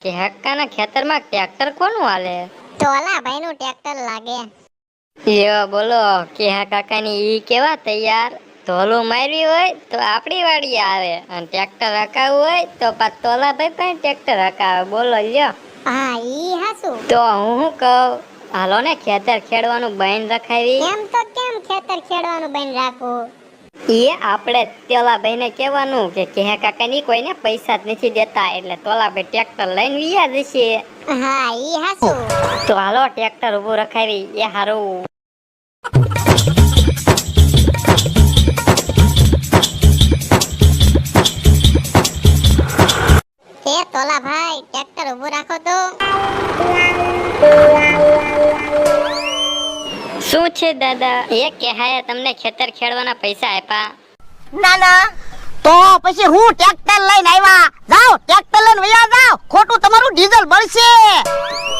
કે હક્કાના ખેતરમાં ટ્રેક્ટર કોનું હાલે? ટોલા ભાઈનું ટ્રેક્ટર લાગે. લ્યો બોલો કે કાકાની ઈ કેવા તૈયાર. ધોલું મારવી હોય તો આપણી વાડી આવે અને ટ્રેક્ટર હકાવવું હોય તો પાછ તોલા ભાઈ પાસે ટ્રેક્ટર હકાવે. બોલો લ્યો. હા ઈ હાસુ. તો હું શું કહું, હાલો ને ખેતર ખેડવાનું બંધ રખાવી. એમ તો કેમ ખેતર ખેડવાનું બંધ રાખવું? એ આપણે તોલાભાઈ ને કહેવાનું કે કાકાની કોઈને પૈસા જ નથી દેતા, એટલે તોલાભાઈ ટ્રેક્ટર લઈને વિયા જશે. હા ઈ હાસુ. તો હાલો ટ્રેક્ટર ઊભું રખાવી એ હારું. હે તોલા ભાઈ ટ્રેક્ટર ઊભું રાખો તો. શું છે દાદા? એ કહેવાય તમને ખેતર ખેડવાના પૈસા આપ્યા? ના ના, તો પછી હું ટ્રેક્ટર લઈને આવ્યા. જાઓ ટ્રેક્ટર લઈને વયા જાઓ, ખોટું તમારું ડીઝલ બળશે.